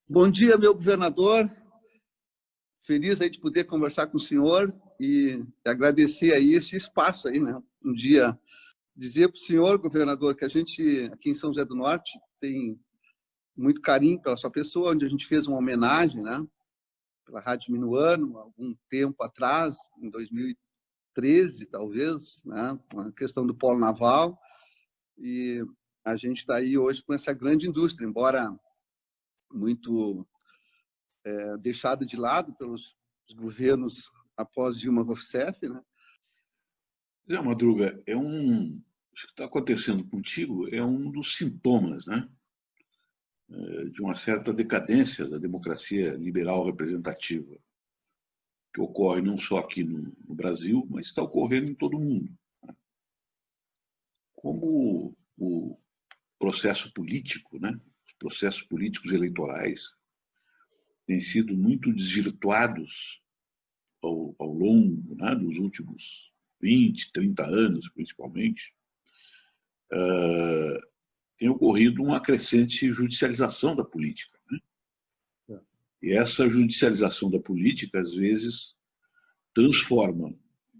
Bom dia, meu governador. Feliz aí de poder conversar com o senhor e agradecer aí esse espaço aí, né? Um dia dizer para o senhor, governador, que a gente aqui em São José do Norte tem muito carinho pela sua pessoa, onde a gente fez uma homenagem, né? Pela Rádio Minuano, algum tempo atrás, em 2013, talvez, né? Com a questão do polo naval. E a gente está aí hoje com essa grande indústria, embora muito deixado de lado pelos governos após Dilma Rousseff, né? Zé Madruga, o que está acontecendo contigo é um dos sintomas, né, de uma certa decadência da democracia liberal representativa, que ocorre não só aqui no Brasil, mas está ocorrendo em todo o mundo. Como o processo político, né, os processos políticos eleitorais têm sido muito desvirtuados ao longo, né, dos últimos 20, 30 anos, principalmente, tem ocorrido uma crescente judicialização da política. Né? E essa judicialização da política, às vezes, transforma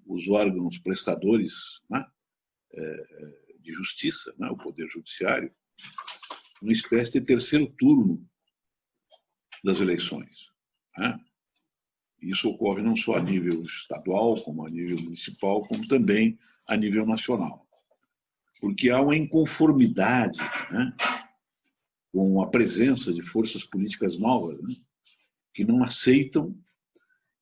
os órgãos prestadores, né, de justiça, né, o Poder Judiciário, uma espécie de terceiro turno das eleições. Né? Isso ocorre não só a nível estadual, como a nível municipal, como também a nível nacional. Porque há uma inconformidade, né, com a presença de forças políticas novas, né, que não aceitam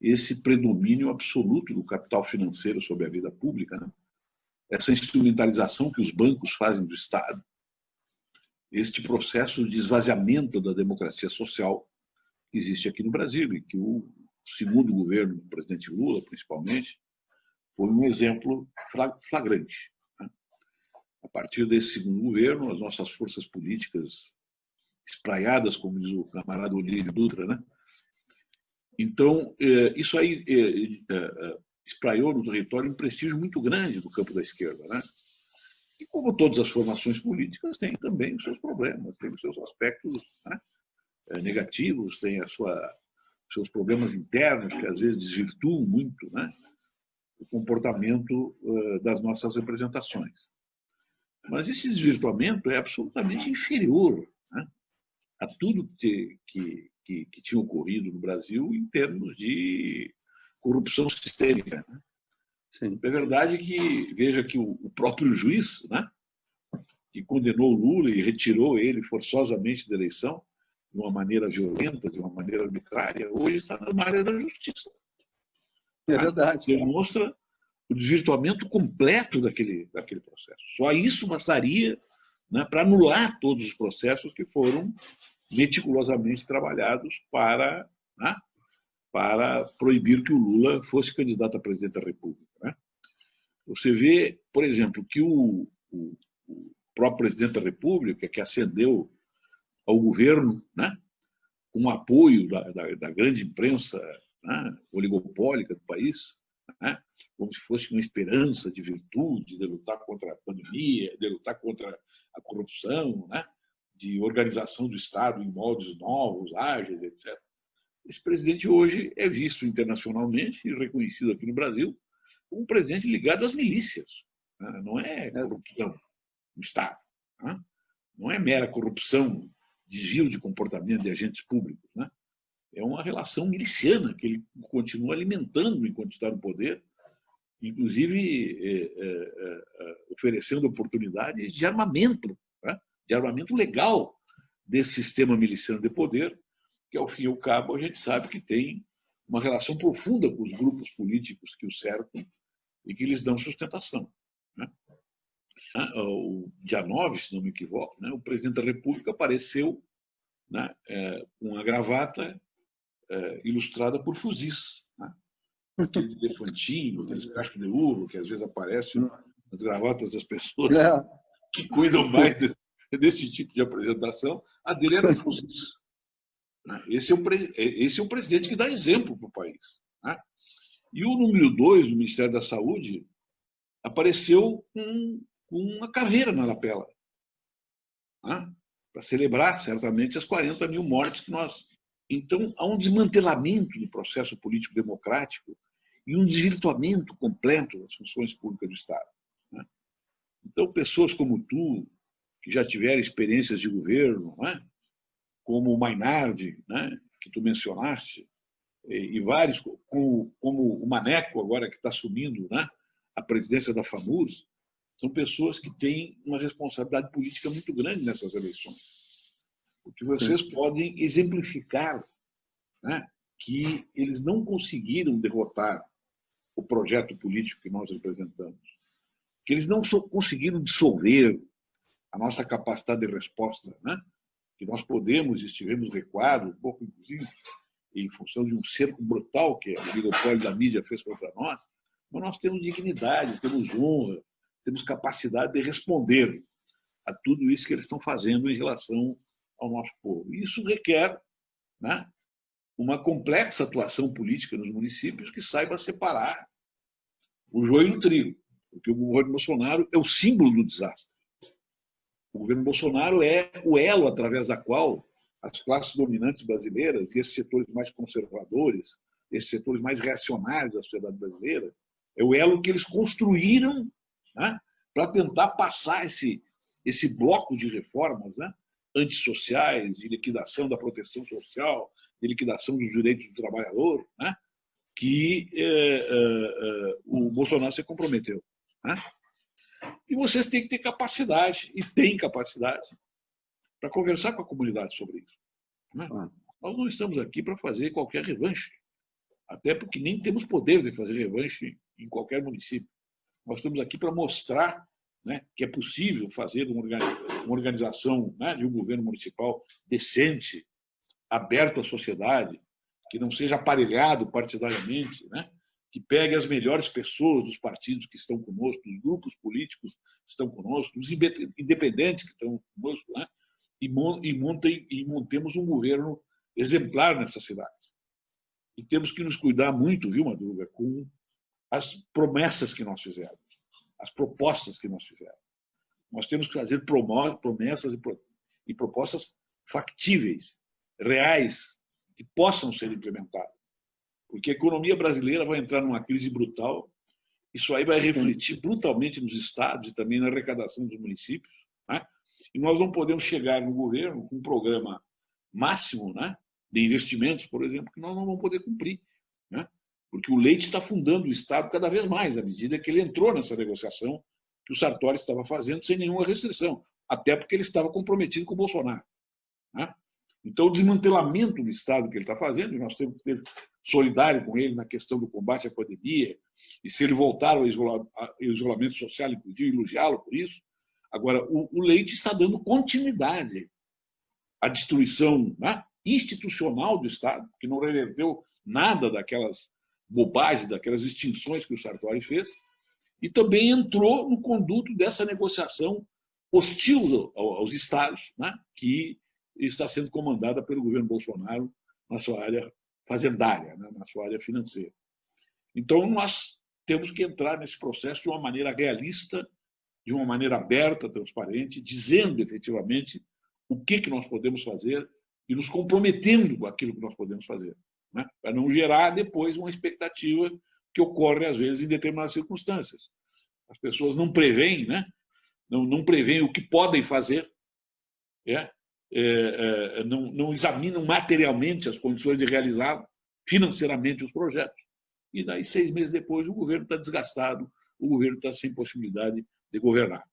esse predomínio absoluto do capital financeiro sobre a vida pública, né, essa instrumentalização que os bancos fazem do Estado, este processo de esvaziamento da democracia social que existe aqui no Brasil e que o segundo governo do presidente Lula, principalmente, foi um exemplo flagrante. A partir desse segundo governo, as nossas forças políticas espraiadas, como diz o camarada Olívio Dutra, né? Então, isso aí espraiou no território um prestígio muito grande do campo da esquerda, né? E como todas as formações políticas, tem também os seus problemas, tem os seus aspectos, né, negativos, tem seus problemas internos que às vezes desvirtuam muito, né, o comportamento das nossas representações. Mas esse desvirtuamento é absolutamente inferior, né, a tudo que tinha ocorrido no Brasil em termos de corrupção sistêmica. Né? Sim. É verdade que, veja que o próprio juiz, né, que condenou o Lula e retirou ele forçosamente da eleição, de uma maneira violenta, de uma maneira arbitrária, hoje está na área da justiça. É verdade. Demonstra o desvirtuamento completo daquele processo. Só isso bastaria, né, para anular todos os processos que foram meticulosamente trabalhados para proibir que o Lula fosse candidato a presidente da República. Né? Você vê, por exemplo, que o próprio presidente da República, que ascendeu ao governo, né, com o apoio da grande imprensa, né, oligopólica do país, né, como se fosse uma esperança de virtude, de lutar contra a pandemia, de lutar contra a corrupção, né, de organização do Estado em moldes novos, ágeis, etc. Esse presidente hoje é visto internacionalmente e reconhecido aqui no Brasil como um presidente ligado às milícias. Né? Não é corrupção no Estado. Né? Não é mera corrupção, desvio de comportamento de agentes públicos. Né? É uma relação miliciana que ele continua alimentando enquanto está no poder, inclusive oferecendo oportunidades de armamento, né? De armamento legal desse sistema miliciano de poder, que, ao fim e ao cabo, a gente sabe que tem uma relação profunda com os grupos políticos que o cercam e que lhes dão sustentação. Né? O dia 9, se não me equivoco, né, o presidente da República apareceu, né, com uma gravata ilustrada por fuzis. Né? Aquele elefantinho, aquele casco de urro que às vezes aparece nas gravatas das pessoas que cuidam mais desse tipo de apresentação. A dele era um fuzis. Esse é um presidente que dá exemplo para o país. Né? E o número 2 do Ministério da Saúde apareceu com uma caveira na lapela, né? Para celebrar, certamente, as 40 mil mortes que nós Então, há um desmantelamento do processo político democrático e um desvirtuamento completo das funções públicas do Estado. Né? Então, pessoas como tu, que já tiveram experiências de governo, né? Como o Mainardi, né? Que tu mencionaste, e vários, como o Maneco, agora que está assumindo, né? A presidência da FAMURS, são pessoas que têm uma responsabilidade política muito grande nessas eleições. Porque vocês podem exemplificar, né? Que eles não conseguiram derrotar o projeto político que nós representamos, que eles não conseguiram dissolver a nossa capacidade de resposta, né? Que nós podemos e estivemos recuados, um pouco, inclusive, em função de um cerco brutal que o oligopólio da mídia fez contra nós, mas nós temos dignidade, temos honra, temos capacidade de responder a tudo isso que eles estão fazendo em relação ao nosso povo. Isso requer, né, uma complexa atuação política nos municípios que saiba separar o joio do trigo, porque o governo Bolsonaro é o símbolo do desastre. O governo Bolsonaro é o elo através da qual as classes dominantes brasileiras e esses setores mais conservadores, esses setores mais reacionários da sociedade brasileira, é o elo que eles construíram, né, para tentar passar esse bloco de reformas, né, antissociais, de liquidação da proteção social, de liquidação dos direitos do trabalhador, né, que o Bolsonaro se comprometeu. Né? E vocês têm que ter capacidade, e têm capacidade, para conversar com a comunidade sobre isso. Né? Nós não estamos aqui para fazer qualquer revanche, até porque nem temos poder de fazer revanche em qualquer município. Nós estamos aqui para mostrar, né, que é possível fazer uma organização, né, de um governo municipal decente, aberto à sociedade, que não seja aparelhado partidariamente, né, que pegue as melhores pessoas dos partidos que estão conosco, dos grupos políticos que estão conosco, dos independentes que estão conosco, né, e montemos um governo exemplar nessas cidades. E temos que nos cuidar muito, viu, Madruga, com as promessas que nós fizemos, as propostas que nós fizemos. Nós temos que fazer promessas e propostas factíveis, reais, que possam ser implementadas. Porque a economia brasileira vai entrar numa crise brutal, isso aí vai refletir brutalmente nos estados e também na arrecadação dos municípios. Né? E nós não podemos chegar no governo com um programa máximo, né, de investimentos, por exemplo, que nós não vamos poder cumprir. Né? Porque o leite está afundando o Estado cada vez mais, à medida que ele entrou nessa negociação que o Sartori estava fazendo sem nenhuma restrição, até porque ele estava comprometido com o Bolsonaro. Né? Então, o desmantelamento do Estado que ele está fazendo, e nós temos que ser solidários com ele na questão do combate à pandemia, e se ele voltar ao isolamento social, inclusive, elogiá-lo por isso. Agora, o leite está dando continuidade à destruição, né, institucional do Estado, que não reverteu nada daquelas bobagens, daquelas extinções que o Sartori fez, e também entrou no conduto dessa negociação hostil aos estados, né, que está sendo comandada pelo governo Bolsonaro na sua área fazendária, né, na sua área financeira. Então, nós temos que entrar nesse processo de uma maneira realista, de uma maneira aberta, transparente, dizendo efetivamente o que nós podemos fazer e nos comprometendo com aquilo que nós podemos fazer, né, para não gerar depois uma expectativa que ocorre, às vezes, em determinadas circunstâncias. As pessoas não preveem, né? Não preveem o que podem fazer, não examinam materialmente as condições de realizar financeiramente os projetos. E daí, 6 meses depois, o governo está desgastado, o governo está sem possibilidade de governar.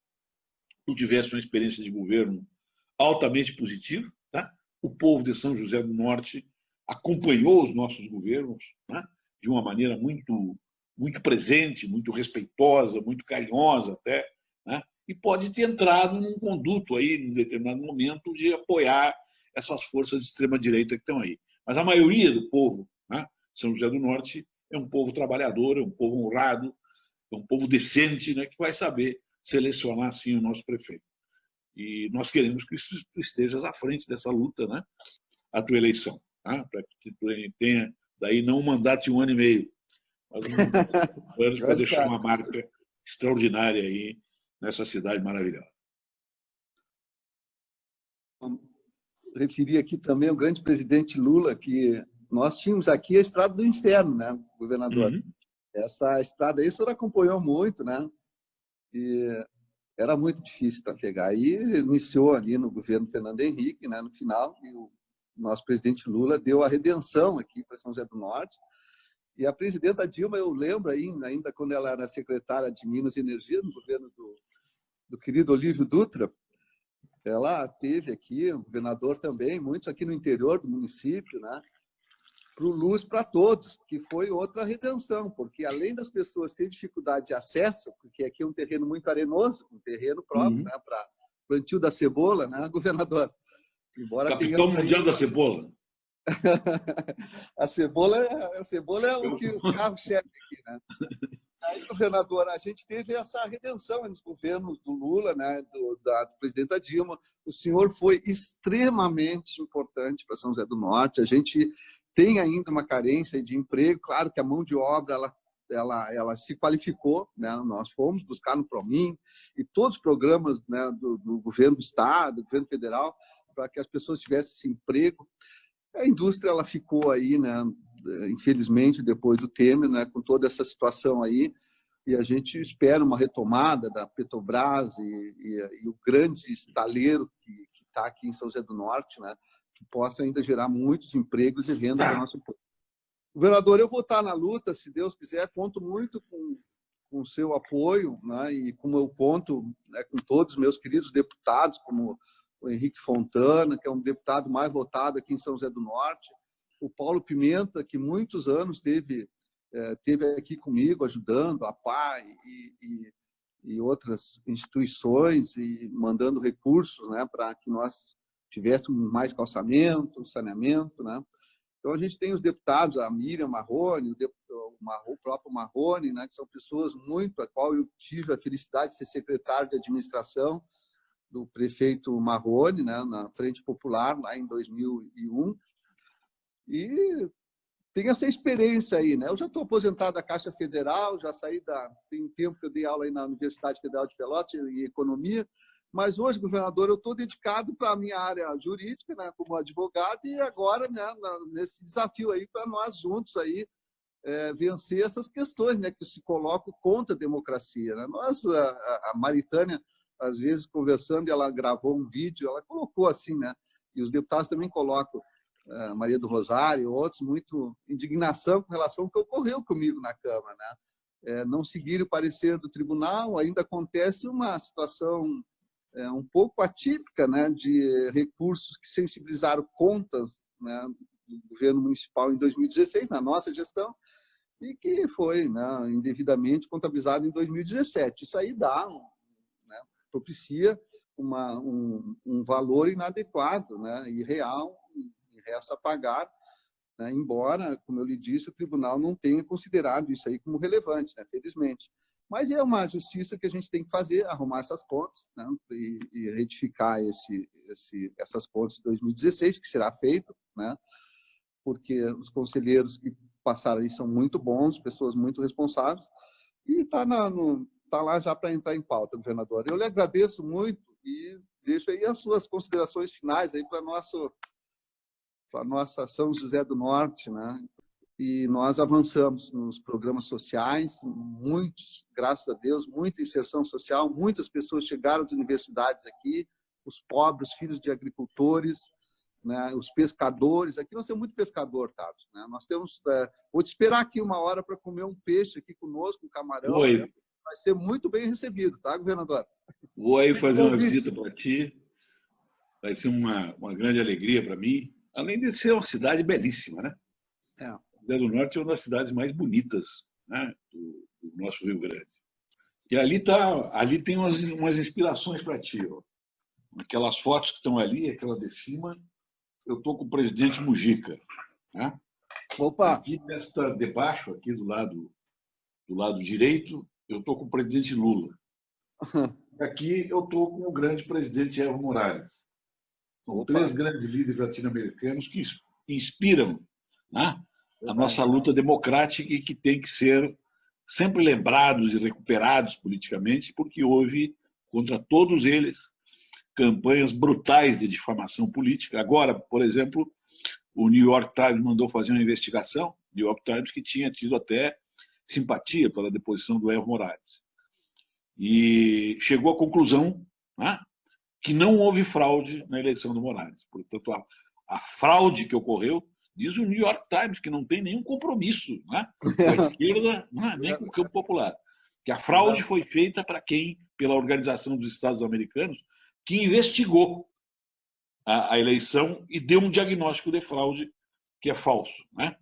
Tu tivesse uma experiência de governo altamente positiva, tá? O povo de São José do Norte acompanhou os nossos governos, né, de uma maneira muito presente, muito respeitosa, muito carinhosa até, né? E pode ter entrado num conduto aí, em determinado momento, de apoiar essas forças de extrema-direita que estão aí. Mas a maioria do povo, né, São José do Norte, é um povo trabalhador, é um povo honrado, é um povo decente, né, que vai saber selecionar, sim, o nosso prefeito. E nós queremos que tu estejas à frente dessa luta, né, a tua eleição, tá? Para que tu tenha, daí, não um mandato de 1 ano e meio, mas anos para deixar uma marca extraordinária aí nessa cidade maravilhosa. referir aqui também o grande presidente Lula, que nós tínhamos aqui a Estrada do Inferno, né, governador? Uhum. Essa estrada aí o senhor acompanhou muito, né? E era muito difícil trafegar. Aí iniciou ali no governo Fernando Henrique, né, no final, e o nosso presidente Lula deu a redenção aqui para São José do Norte. E a presidenta Dilma, eu lembro ainda quando ela era secretária de Minas e Energia, no governo do querido Olívio Dutra, ela teve aqui, o governador também, muitos aqui no interior do município, né? Para o Luz para Todos, que foi outra redenção, porque além das pessoas terem dificuldade de acesso, porque aqui é um terreno muito arenoso, um terreno próprio, né, para plantio da cebola, né, governador? Embora Capital mundial aí... da cebola. a cebola é o que o carro-chefe aqui, né? Aí, governador, a gente teve essa redenção nos governos do Lula, né, da presidenta Dilma. O senhor foi extremamente importante para São José do Norte. A gente tem ainda uma carência de emprego. Claro que a mão de obra ela se qualificou, né? Nós fomos buscar no Promin e todos os programas, né, do governo do Estado, do governo federal, para que as pessoas tivessem esse emprego. A indústria ela ficou aí, né, infelizmente, depois do Temer, né, com toda essa situação aí, e a gente espera uma retomada da Petrobras e o grande estaleiro que está aqui em São José do Norte, né, que possa ainda gerar muitos empregos e renda para o nosso povo. Governador, eu vou estar na luta, se Deus quiser, conto muito com o seu apoio, né, e como eu conto, né, com todos os meus queridos deputados, como o Henrique Fontana, que é um deputado mais votado aqui em São José do Norte, o Paulo Pimenta, que muitos anos teve aqui comigo, ajudando a PAI e outras instituições e mandando recursos, né, para que nós tivéssemos mais calçamento, saneamento, né? Então, a gente tem os deputados, a Miriam Marrone, o próprio Marrone, né, que são pessoas muito, a qual eu tive a felicidade de ser secretário de administração do prefeito Marrone, né, na Frente Popular, lá em 2001. E tem essa experiência aí, né? Eu já estou aposentado da Caixa Federal, já saí tem tempo que eu dei aula aí na Universidade Federal de Pelotas em economia, mas hoje, governador, eu estou dedicado para a minha área jurídica, né, como advogado, e agora, né, nesse desafio aí para nós juntos aí vencer essas questões, né, que se colocam contra a democracia, né? Nós, a Maritânia, às vezes, conversando, ela gravou um vídeo, ela colocou assim, né? E os deputados também colocam, Maria do Rosário, outros, muito indignação com relação ao que ocorreu comigo na Câmara, né? Não seguir o parecer do tribunal, ainda acontece uma situação um pouco atípica, né, de recursos que sensibilizaram contas, né, do governo municipal em 2016, na nossa gestão, e que foi, né, indevidamente contabilizado em 2017. Isso aí né, propicia um valor inadequado, né, irreal, e resta pagar, né, embora, como eu lhe disse, o tribunal não tenha considerado isso aí como relevante, né, felizmente. Mas é uma justiça que a gente tem que fazer, arrumar essas contas, né, e retificar essas contas de 2016, que será feito, né, porque os conselheiros que passaram aí são muito bons, pessoas muito responsáveis, e está lá já para entrar em pauta, governador. Eu lhe agradeço muito e deixo aí as suas considerações finais aí para nossa São José do Norte, né? E nós avançamos nos programas sociais, muitos, graças a Deus, muita inserção social, muitas pessoas chegaram às universidades aqui, os pobres, filhos de agricultores, né, os pescadores. Aqui nós temos muito pescador, Tato, né? Nós temos... vou te esperar aqui uma hora para comer um peixe aqui conosco, um camarão. Né? Vai ser muito bem recebido, tá, governador? Vou aí fazer uma visita para ti. Vai ser uma grande alegria para mim, além de ser uma cidade belíssima, né? São José do Norte é uma das cidades mais bonitas, né, do nosso Rio Grande. E ali tem umas inspirações para ti. Ó. Aquelas fotos que estão ali, aquela de cima, eu estou com o presidente Mujica. Né? Opa! Aqui de baixo, aqui do lado direito, eu estou com o presidente Lula. Aqui eu estou com o grande presidente Evo Morales. São três grandes líderes latino-americanos que inspiram, né, a nossa luta democrática e que tem que ser sempre lembrados e recuperados politicamente, porque houve, contra todos eles, campanhas brutais de difamação política. Agora, por exemplo, o New York Times mandou fazer uma investigação, New York Times que tinha tido até simpatia pela deposição do Evo Morales. E chegou à conclusão, né, que não houve fraude na eleição do Morales. Portanto, a fraude que ocorreu, diz o New York Times, que não tem nenhum compromisso, né, com a esquerda, nem com o campo popular. Que a fraude foi feita pela Organização dos Estados Americanos, que investigou a eleição e deu um diagnóstico de fraude que é falso, né?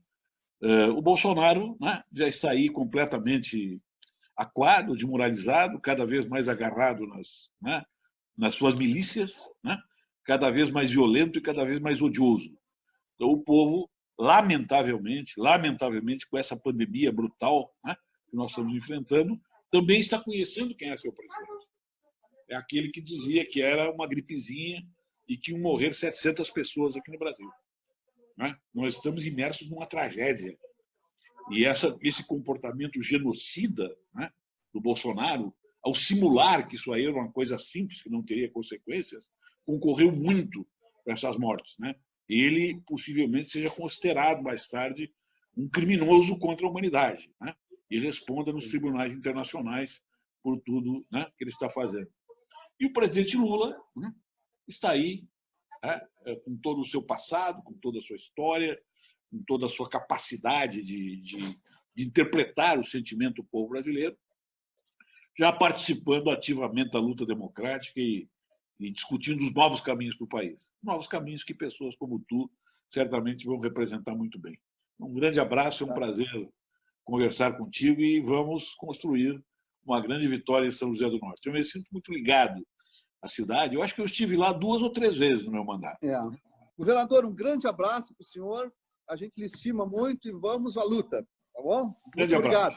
O Bolsonaro, né, já está aí completamente aquado, desmoralizado, cada vez mais agarrado nas suas milícias, né? Cada vez mais violento e cada vez mais odioso. Então, o povo, lamentavelmente, com essa pandemia brutal, né, que nós estamos enfrentando, também está conhecendo quem é seu presidente. É aquele que dizia que era uma gripezinha e que iam morrer 700 pessoas aqui no Brasil. Né? Nós estamos imersos numa tragédia. E esse comportamento genocida, né, do Bolsonaro, ao simular que isso aí era uma coisa simples, que não teria consequências, concorreu muito para essas mortes. Né? Ele possivelmente seja considerado mais tarde um criminoso contra a humanidade, né? E responda nos tribunais internacionais por tudo, né, que ele está fazendo. E o presidente Lula, né, está aí, né, com todo o seu passado, com toda a sua história, com toda a sua capacidade de interpretar o sentimento do povo brasileiro, já participando ativamente da luta democrática e discutindo os novos caminhos para o país. Novos caminhos que pessoas como tu certamente vão representar muito bem. Um grande abraço, é um prazer conversar contigo e vamos construir uma grande vitória em São José do Norte. Eu me sinto muito ligado à cidade. Eu acho que eu estive lá 2 ou 3 vezes no meu mandato. Governador, um grande abraço para o senhor. A gente lhe estima muito e vamos à luta. Tá bom? Muito obrigado.